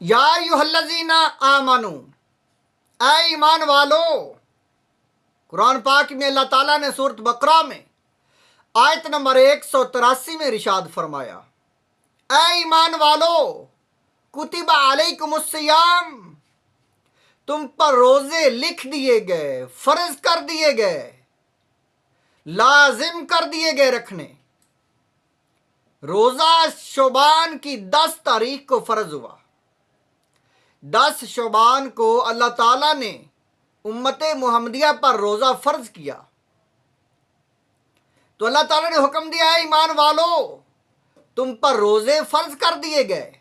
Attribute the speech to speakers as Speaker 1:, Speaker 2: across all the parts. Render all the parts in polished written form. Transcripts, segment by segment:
Speaker 1: یا ایہا آمنو، اے ایمان والو۔ قرآن پاک میں اللہ تعالیٰ نے سورۃ بقرہ میں آیت نمبر 183 میں ارشاد فرمایا، اے ایمان والو، کتب علیکم الصیام، تم پر روزے لکھ دیے گئے، فرض کر دیے گئے، لازم کر دیے گئے رکھنے۔ روزہ شعبان کی 10 تاریخ کو فرض ہوا۔ 10 شعبان کو اللہ تعالیٰ نے امت محمدیہ پر روزہ فرض کیا، تو اللہ تعالیٰ نے حکم دیا ہے ایمان والو، تم پر روزے فرض کر دیے گئے،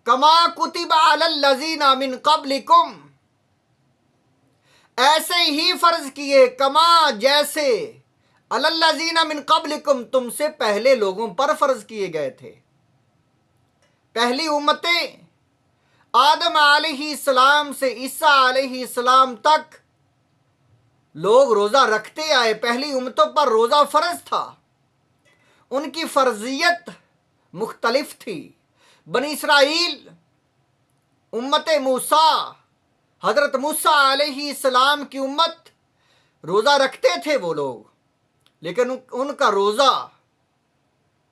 Speaker 1: کما کتب علی الذین من قبلکم، ایسے ہی فرض کیے، کما جیسے، علی الذین من قبلکم، تم سے پہلے لوگوں پر فرض کیے گئے تھے۔ پہلی امتیں آدم علیہ السلام سے عیسیٰ علیہ السلام تک لوگ روزہ رکھتے آئے، پہلی امتوں پر روزہ فرض تھا، ان کی فرضیت مختلف تھی۔ بنی اسرائیل، امت موسیٰ، حضرت موسیٰ علیہ السلام کی امت، روزہ رکھتے تھے وہ لوگ، لیکن ان کا روزہ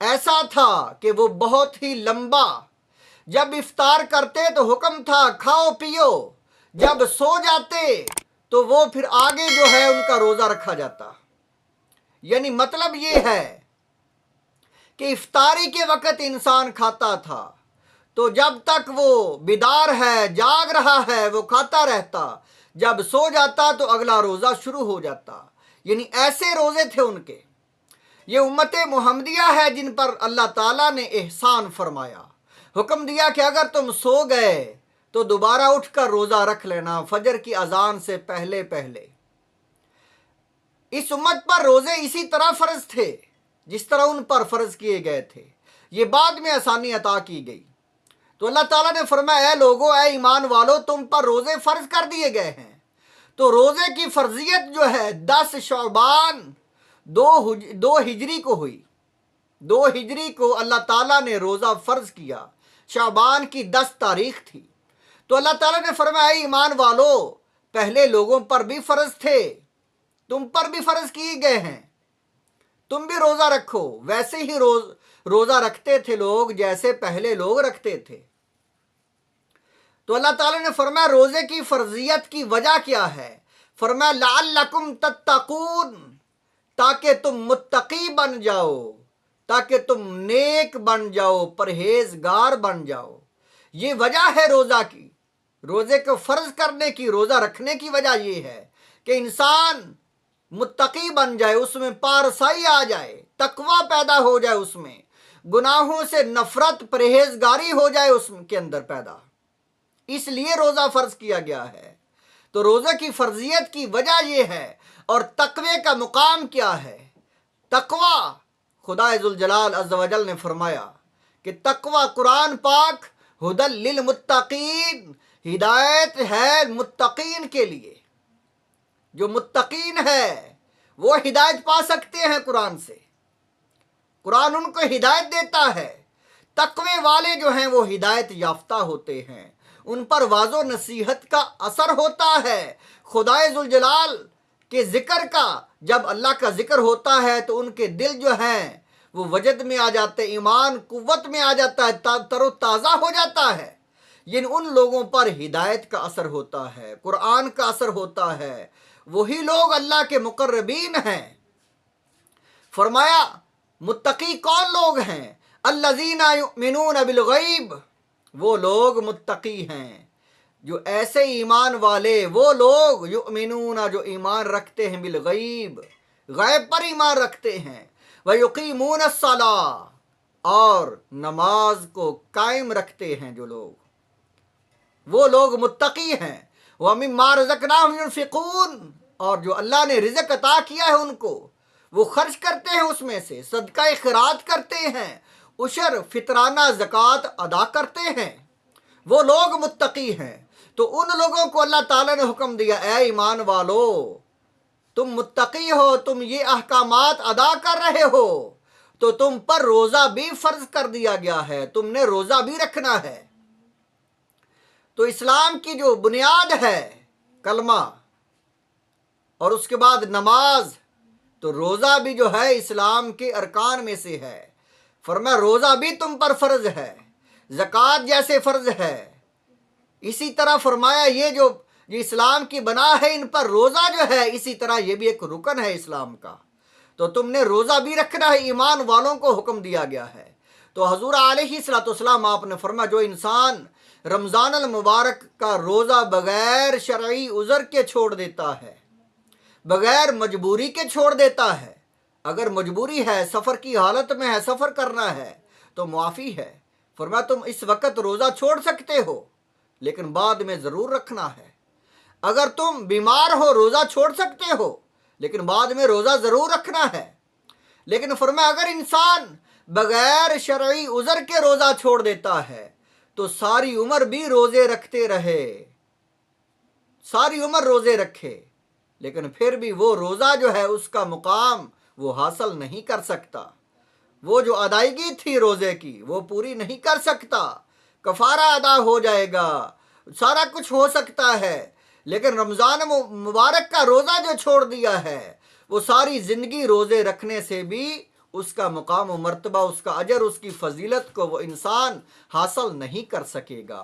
Speaker 1: ایسا تھا کہ وہ بہت ہی لمبا۔ جب افطار کرتے تو حکم تھا کھاؤ پیو، جب سو جاتے تو وہ پھر آگے جو ہے ان کا روزہ رکھا جاتا۔ یعنی مطلب یہ ہے کہ افطاری کے وقت انسان کھاتا تھا، تو جب تک وہ بیدار ہے، جاگ رہا ہے، وہ کھاتا رہتا، جب سو جاتا تو اگلا روزہ شروع ہو جاتا۔ یعنی ایسے روزے تھے ان کے۔ یہ امت محمدیہ ہے جن پر اللہ تعالیٰ نے احسان فرمایا، حکم دیا کہ اگر تم سو گئے تو دوبارہ اٹھ کر روزہ رکھ لینا فجر کی اذان سے پہلے پہلے۔ اس امت پر روزے اسی طرح فرض تھے جس طرح ان پر فرض کیے گئے تھے، یہ بعد میں آسانی عطا کی گئی۔ تو اللہ تعالیٰ نے فرمایا، اے لوگو، اے ایمان والو، تم پر روزے فرض کر دیے گئے ہیں۔ تو روزے کی فرضیت جو ہے 10 شعبان 2 ہجری کو ہوئی۔ 2 ہجری کو اللہ تعالیٰ نے روزہ فرض کیا، شعبان کی 10 تاریخ تھی۔ تو اللہ تعالیٰ نے فرمایا، اے ایمان والو، پہلے لوگوں پر بھی فرض تھے، تم پر بھی فرض کیے گئے ہیں، تم بھی روزہ رکھو۔ ویسے ہی روزہ رکھتے تھے لوگ جیسے پہلے لوگ رکھتے تھے۔ تو اللہ تعالیٰ نے فرمایا روزے کی فرضیت کی وجہ کیا ہے؟ فرمایا لعلکم تتقون، تاکہ تم متقی بن جاؤ، تاکہ تم نیک بن جاؤ، پرہیزگار بن جاؤ۔ یہ وجہ ہے روزہ کی، روزے کو فرض کرنے کی، روزہ رکھنے کی وجہ یہ ہے کہ انسان متقی بن جائے، اس میں پارسائی آ جائے، تقوی پیدا ہو جائے، اس میں گناہوں سے نفرت، پرہیزگاری ہو جائے اس کے اندر پیدا۔ اس لیے روزہ فرض کیا گیا ہے۔ تو روزے کی فرضیت کی وجہ یہ ہے۔ اور تقوی کا مقام کیا ہے؟ تقوی، خدا ذوالجلال عز و جل نے فرمایا کہ تقوی قرآن پاک ہدی للمتقین، ہدایت ہے متقین کے لیے۔ جو متقین ہے وہ ہدایت پا سکتے ہیں قرآن سے، قرآن ان کو ہدایت دیتا ہے۔ تقوی والے جو ہیں وہ ہدایت یافتہ ہوتے ہیں، ان پر واضح و نصیحت کا اثر ہوتا ہے۔ خدا ذوالجلال کے ذکر کا، جب اللہ کا ذکر ہوتا ہے تو ان کے دل جو ہیں وہ وجد میں آ جاتے، ایمان قوت میں آ جاتا ہے، تر و تازہ ہو جاتا ہے۔ یعنی ان لوگوں پر ہدایت کا اثر ہوتا ہے، قرآن کا اثر ہوتا ہے، وہی لوگ اللہ کے مقربین ہیں۔ فرمایا متقی کون لوگ ہیں؟ الذین یؤمنون بالغیب، وہ لوگ متقی ہیں جو ایسے ایمان والے، وہ لوگ یؤمنون جو ایمان رکھتے ہیں، بالغیب، غیب پر ایمان رکھتے ہیں، ویقیمون الصلاۃ، اور نماز کو قائم رکھتے ہیں جو لوگ، وہ لوگ متقی ہیں۔ وَمِمَّا رَزَقْنَاهُمْ يُنْفِقُونَ، اور جو اللہ نے رزق عطا کیا ہے ان کو وہ خرچ کرتے ہیں، اس میں سے صدقہ خیرات کرتے ہیں، عشر فطرانہ زکوٰۃ ادا کرتے ہیں، وہ لوگ متقی ہیں۔ تو ان لوگوں کو اللہ تعالیٰ نے حکم دیا، اے ایمان والو، تم متقی ہو، تم یہ احکامات ادا کر رہے ہو، تو تم پر روزہ بھی فرض کر دیا گیا ہے، تم نے روزہ بھی رکھنا ہے۔ تو اسلام کی جو بنیاد ہے کلمہ، اور اس کے بعد نماز، تو روزہ بھی جو ہے اسلام کے ارکان میں سے ہے۔ فرمایا روزہ بھی تم پر فرض ہے، زکوٰۃ جیسے فرض ہے، اسی طرح فرمایا یہ اسلام کی بنا ہے ان پر روزہ جو ہے اسی طرح یہ بھی ایک رکن ہے اسلام کا، تو تم نے روزہ بھی رکھنا ہے، ایمان والوں کو حکم دیا گیا ہے۔ تو حضور علیہ الصلوۃ والسلام آپ نے فرمایا جو انسان رمضان المبارک کا روزہ بغیر شرعی عذر کے چھوڑ دیتا ہے، بغیر مجبوری کے چھوڑ دیتا ہے، اگر مجبوری ہے، سفر کی حالت میں ہے، سفر کرنا ہے تو معافی ہے۔ فرمایا تم اس وقت روزہ چھوڑ سکتے ہو لیکن بعد میں ضرور رکھنا ہے۔ اگر تم بیمار ہو روزہ چھوڑ سکتے ہو لیکن بعد میں روزہ ضرور رکھنا ہے۔ لیکن فرمایا اگر انسان بغیر شرعی عذر کے روزہ چھوڑ دیتا ہے تو ساری عمر بھی روزے رکھتے رہے، ساری عمر روزے رکھے، لیکن پھر بھی وہ روزہ جو ہے اس کا مقام وہ حاصل نہیں کر سکتا، وہ جو ادائیگی تھی روزے کی وہ پوری نہیں کر سکتا، کفارہ ادا ہو جائے گا، سارا کچھ ہو سکتا ہے، لیکن رمضان مبارک کا روزہ جو چھوڑ دیا ہے وہ ساری زندگی روزے رکھنے سے بھی اس کا مقام و مرتبہ، اس کا اجر، اس کی فضیلت کو وہ انسان حاصل نہیں کر سکے گا۔